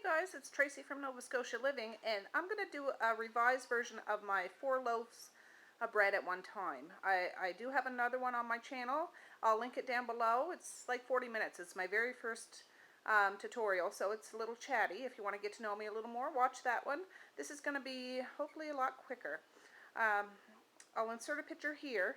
guys, it's Tracy from Nova Scotia Living, and I'm going to do a revised version of my 4 loaves of bread at one time. I do have another one on my channel. I'll link it down below. It's like 40 minutes. It's my very first tutorial, so it's a little chatty. If you want to get to know me a little more, watch that one. This is going to be hopefully a lot quicker. I'll insert a picture here.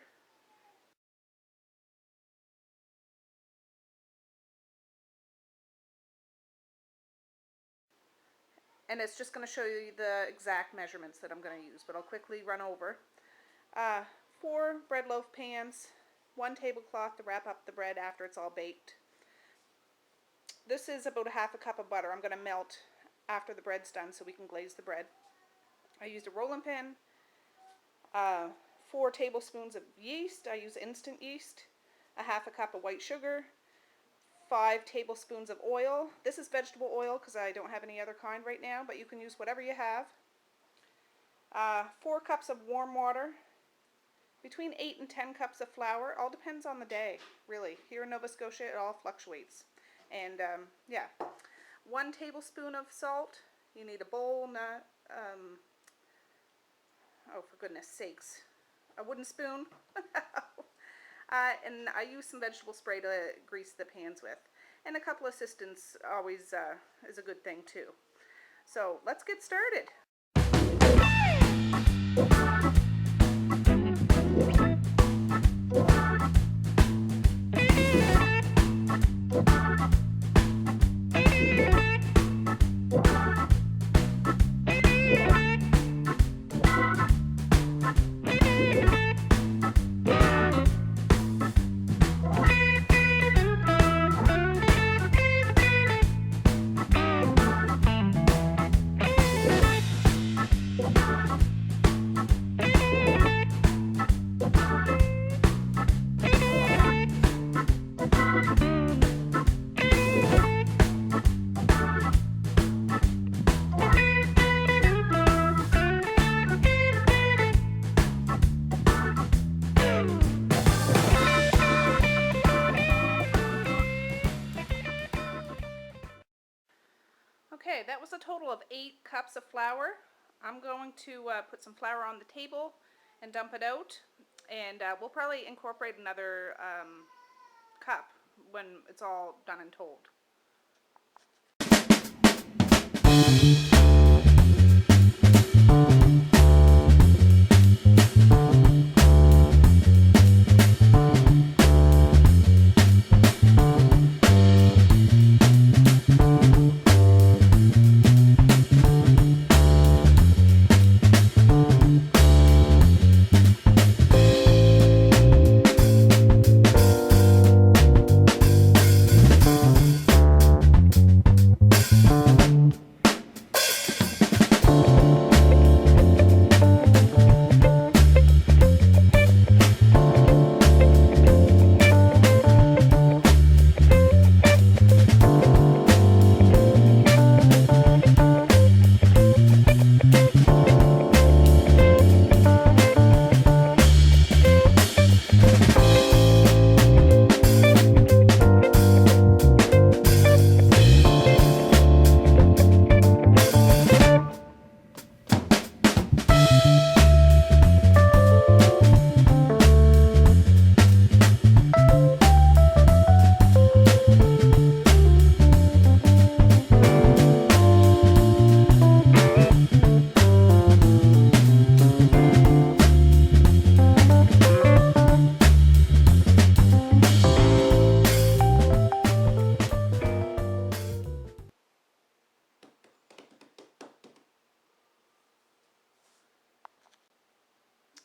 And it's just going to show you the exact measurements that I'm going to use, but I'll quickly run over. 4 bread loaf pans, 1 tablecloth to wrap up the bread after it's all baked. This is about a half a cup of butter. I'm going to melt after the bread's done so we can glaze the bread. I used a rolling pin, 4 tablespoons of yeast. I use instant yeast, a half a cup of white sugar, 5 tablespoons of oil. This is vegetable oil because I don't have any other kind right now, but you can use whatever you have. 4 cups of warm water, between 8 and 10 cups of flour. All depends on the day, really. Here in Nova Scotia, it all fluctuates. And yeah, 1 tablespoon of salt. You need a bowl, not, oh, for goodness sakes, a wooden spoon. And I use some vegetable spray to grease the pans with. And a couple assistants always is a good thing too. So let's get started. Okay, that was a total of 8 cups of flour. I'm going to put some flour on the table and dump it out, and we'll probably incorporate another cup when it's all done and told.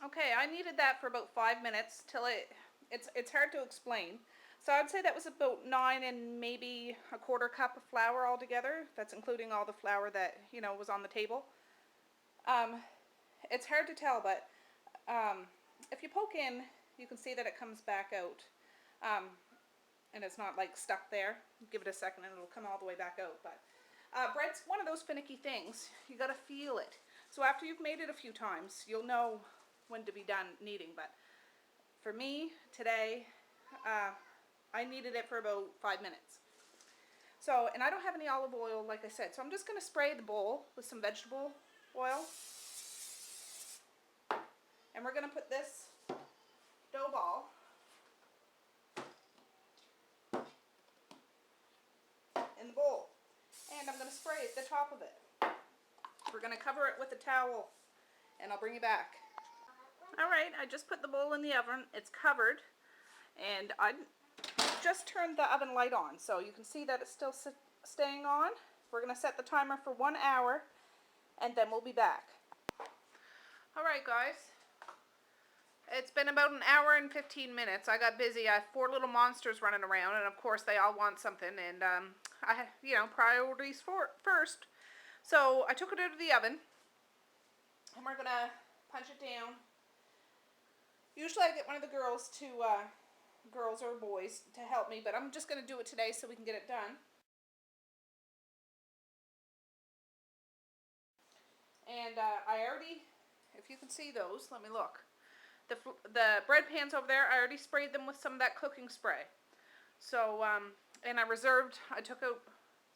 Okay, I kneaded that for about 5 minutes till it's hard to explain. So I'd say that was about 9 and maybe a quarter cup of flour altogether. That's including all the flour that, you know, was on the table. It's hard to tell, but if you poke in, you can see that it comes back out. And it's not like stuck there. Give it a second and it'll come all the way back out. But bread's one of those finicky things. You gotta feel it. So after you've made it a few times, you'll know when to be done kneading. But for me today, I kneaded it for about 5 minutes. So, and I don't have any olive oil, like I said, so I'm just going to spray the bowl with some vegetable oil. And we're going to put this dough ball in the bowl. And I'm going to spray at the top of it. We're going to cover it with a towel, and I'll bring you back. Alright, I just put the bowl in the oven. It's covered, and I just turned the oven light on, so you can see that it's still staying on. We're going to set the timer for 1 hour, and then we'll be back. Alright guys, it's been about an hour and 15 minutes. I got busy. I have 4 little monsters running around, and of course they all want something, and I have, you know, priorities first. So I took it out of the oven, and we're going to punch it down. Usually I get one of the girls or boys to help me, but I'm just going to do it today so we can get it done. And I already, if you can see those, let me look. The bread pans over there, I already sprayed them with some of that cooking spray. So, and I took out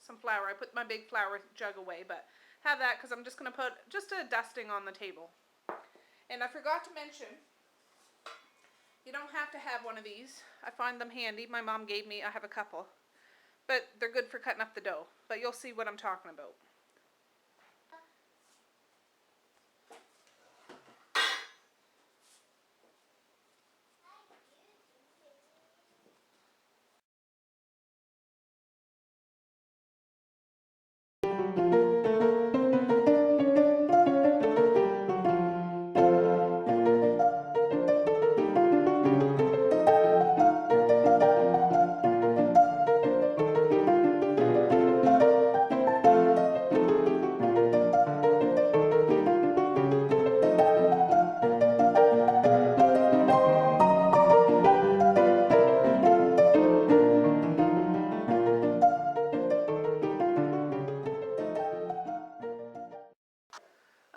some flour. I put my big flour jug away, but have that because I'm just going to put just a dusting on the table. And I forgot to mention, you don't have to have one of these. I find them handy. My mom gave me, I have a couple. But they're good for cutting up the dough. But you'll see what I'm talking about.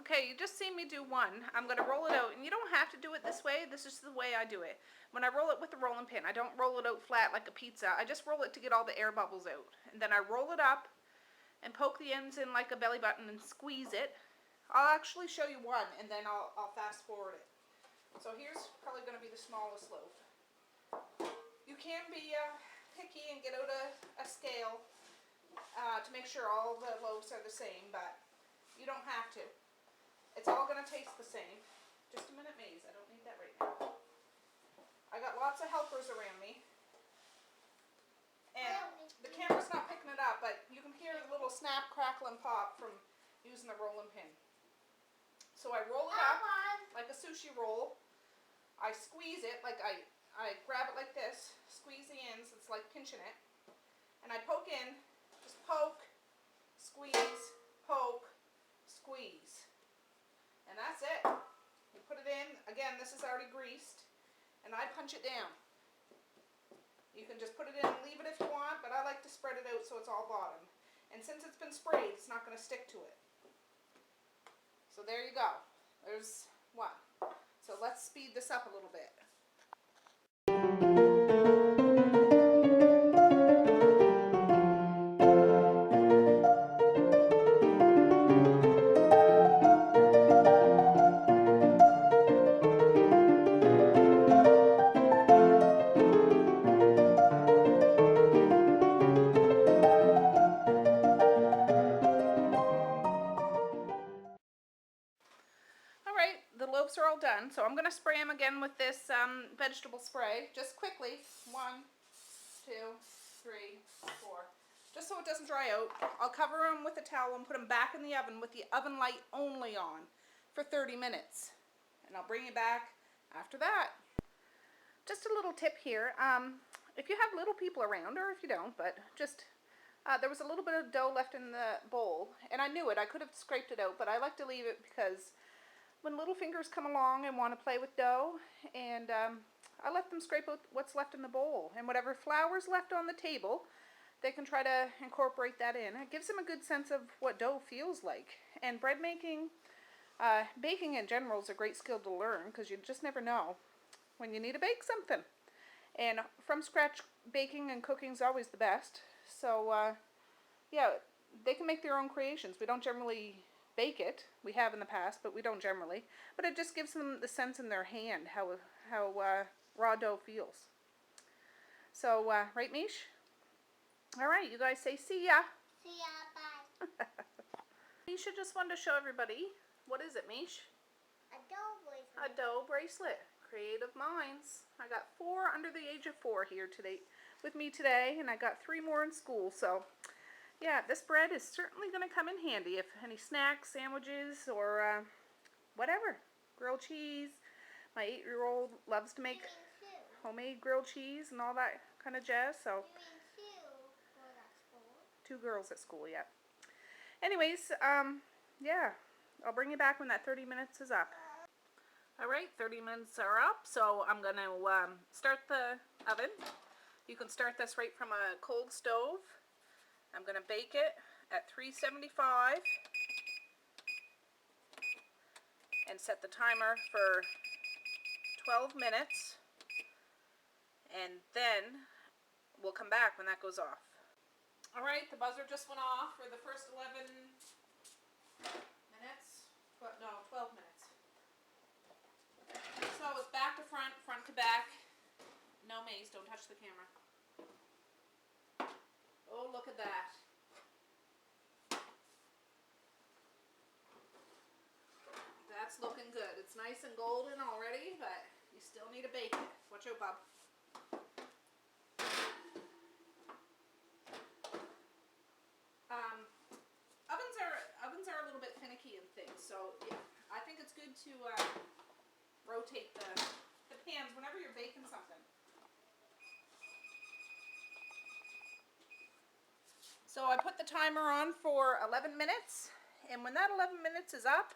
Okay, you just seen me do one. I'm going to roll it out, and you don't have to do it this way. This is the way I do it. When I roll it with the rolling pin, I don't roll it out flat like a pizza. I just roll it to get all the air bubbles out. And then I roll it up and poke the ends in like a belly button and squeeze it. I'll actually show you one, and then I'll fast forward it. So here's probably going to be the smallest loaf. You can be picky and get out a scale to make sure all the loaves are the same, but you don't have to. It's all going to taste the same. Just a minute, Maze. I don't need that right now. I got lots of helpers around me. And the camera's not picking it up, but you can hear the little snap, crackle, and pop from using the rolling pin. So I roll it up like a sushi roll. I squeeze it, like I grab it like this, squeeze the ends, it's like pinching it. And I poke in, just poke, squeeze, poke, squeeze. And that's it. You put it in. Again, this is already greased. And I punch it down. You can just put it in and leave it if you want, but I like to spread it out so it's all bottom. And since it's been sprayed, it's not going to stick to it. So there you go. There's one. So let's speed this up a little bit. Are all done, so I'm going to spray them again with this vegetable spray, just quickly. 1, 2, 3, 4, just so it doesn't dry out. I'll cover them with a towel and put them back in the oven with the oven light only on for 30 minutes, and I'll bring you back after that. Just a little tip here, if you have little people around, or if you don't, but just there was a little bit of dough left in the bowl, and I knew it. I could have scraped it out, but I like to leave it because when little fingers come along and want to play with dough, and I let them scrape out what's left in the bowl, and whatever flour's left on the table, they can try to incorporate that in. It gives them a good sense of what dough feels like. And bread making, baking in general is a great skill to learn, because you just never know when you need to bake something. And from scratch baking and cooking is always the best. So yeah, they can make their own creations. We don't generally bake it. We have in the past, but we don't generally. But it just gives them the sense in their hand how raw dough feels. So, right, Mish? All right, you guys say see ya. See ya, bye. Misha just wanted to show everybody, what is it, Mish? A dough bracelet. A dough bracelet. Creative minds. I got 4 under the age of 4 here today with me today, and I got 3 more in school. So, yeah, this bread is certainly going to come in handy if any snacks, sandwiches, or whatever. Grilled cheese. My 8-year-old loves to make homemade grilled cheese and all that kind of jazz. So, 2 girls at school, yeah. Anyways, yeah, I'll bring you back when that 30 minutes is up. Alright, 30 minutes are up, so I'm going to start the oven. You can start this right from a cold stove. I'm going to bake it at 375 and set the timer for 12 minutes, and then we'll come back when that goes off. Alright, the buzzer just went off for the first 11 minutes, but no, 12 minutes. So it's back to front, front to back. No maze, don't touch the camera. Oh, look at that. That's looking good. It's nice and golden already, but you still need to bake it. Watch out, Bob. Ovens are a little bit finicky and things, so yeah, I think it's good to rotate the pans whenever you're baking something. So I put the timer on for 11 minutes, and when that 11 minutes is up,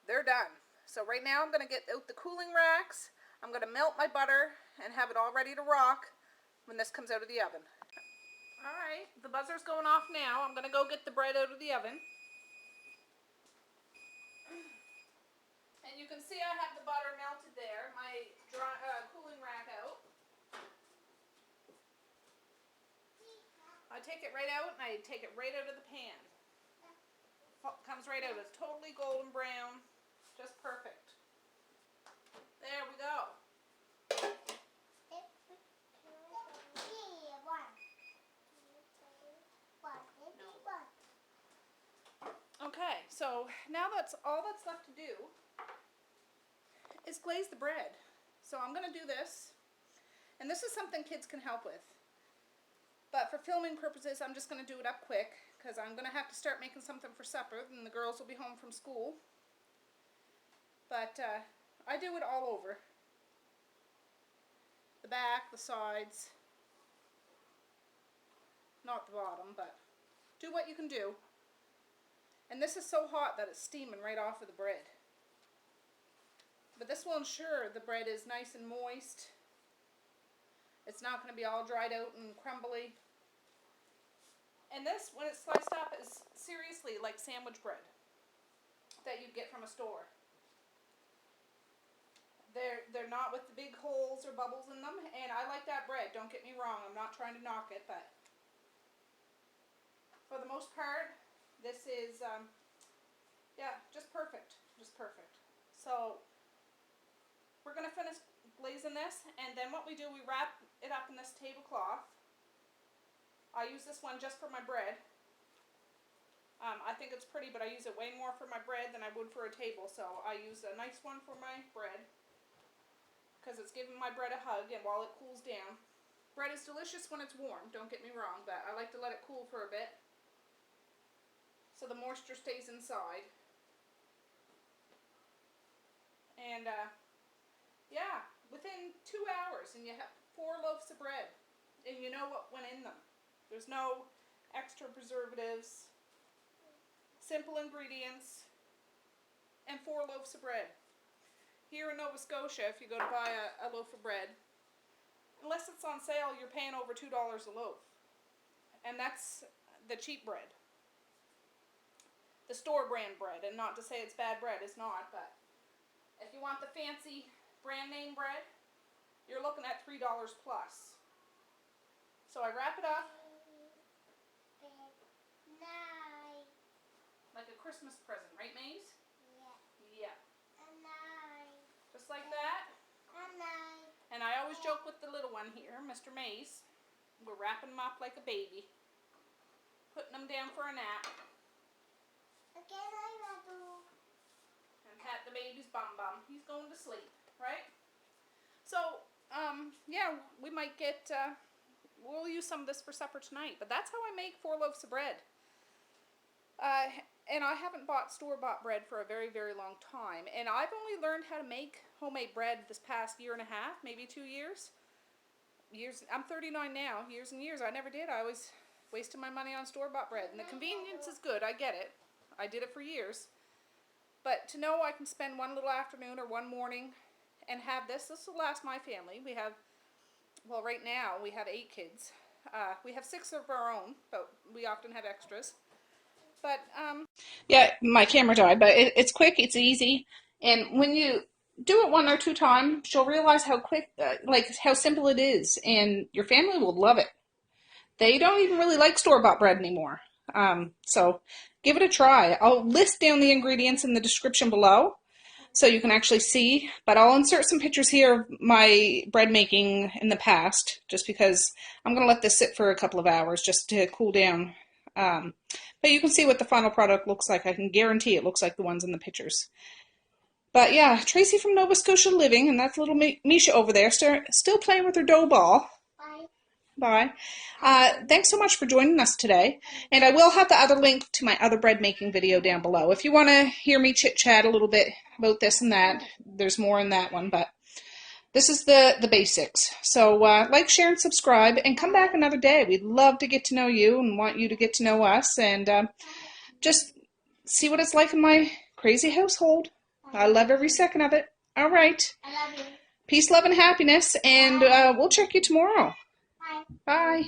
they're done. So right now I'm going to get out the cooling racks. I'm going to melt my butter and have it all ready to rock when this comes out of the oven. Alright, the buzzer's going off now. I'm going to go get the bread out of the oven. And you can see I have the butter melted there, my cooling rack out. I take it right out and I take it right out of the pan. Comes right out. It's totally golden brown. Just perfect. There we go. Okay, so now that's all that's left to do is glaze the bread. So I'm going to do this, and this is something kids can help with. But for filming purposes, I'm just going to do it up quick, because I'm going to have to start making something for supper, and the girls will be home from school. But I do it all over. The back, the sides, not the bottom, but do what you can do. And this is so hot that it's steaming right off of the bread. But this will ensure the bread is nice and moist. It's not going to be all dried out and crumbly. And this, when it's sliced up, is seriously like sandwich bread that you get from a store. They're not with the big holes or bubbles in them, and I like that bread, don't get me wrong. I'm not trying to knock it, but for the most part, this is, yeah, just perfect. Just perfect. So, we're going to finish glazing this, and then what we do, we wrap it up in this tablecloth. I use this one just for my bread. I think it's pretty, but I use it way more for my bread than I would for a table, so I use a nice one for my bread, because it's giving my bread a hug, and while it cools down. Bread is delicious when it's warm, don't get me wrong, but I like to let it cool for a bit, so the moisture stays inside. And, yeah, within 2 hours, and you have 4 loaves of bread, and you know what went in them. There's no extra preservatives, simple ingredients, and 4 loaves of bread. Here in Nova Scotia, if you go to buy a loaf of bread, unless it's on sale, you're paying over $2 a loaf. And that's the cheap bread. The store brand bread, and not to say it's bad bread, it's not, but if you want the fancy brand name bread, you're looking at $3 plus. So I wrap it up. Christmas present, right, Maze? Yeah. Yeah. And I. Just like that. And I. And I always joke with the little one here, Mr. Maze. We're wrapping him up like a baby. Putting him down for a nap. Again, I want to. And pat the baby's bum bum. He's going to sleep, right? So, yeah, we might get, we'll use some of this for supper tonight. But that's how I make 4 loaves of bread. And I haven't bought store-bought bread for a very, very long time. And I've only learned how to make homemade bread this past year and a half, maybe 2 years. I'm 39 now, years and years. I never did. I always wasted my money on store-bought bread. And the convenience is good, I get it. I did it for years. But to know I can spend one little afternoon or one morning and have this will last my family. We have, well, right now we have 8 kids. We have 6 of our own, but we often have extras. But, yeah, my camera died, but it's quick, it's easy, and when you do it 1 or 2 times, you'll realize how quick, like, how simple it is, and your family will love it. They don't even really like store-bought bread anymore, so give it a try. I'll list down the ingredients in the description below, so you can actually see, but I'll insert some pictures here of my bread making in the past, just because I'm going to let this sit for a couple of hours just to cool down. But you can see what the final product looks like. I can guarantee it looks like the ones in the pictures. But yeah, Tracy from Nova Scotia Living, and that's little Misha over there, still playing with her dough ball. Bye. Thanks so much for joining us today. And I will have the other link to my other bread making video down below. If you want to hear me chit-chat a little bit about this and that, there's more in that one. But this is the basics. So like, share, and subscribe, and come back another day. We'd love to get to know you and want you to get to know us, and just see what it's like in my crazy household. I love every second of it. All right. I love you. Peace, love, and happiness, and we'll check you tomorrow. Bye. Bye.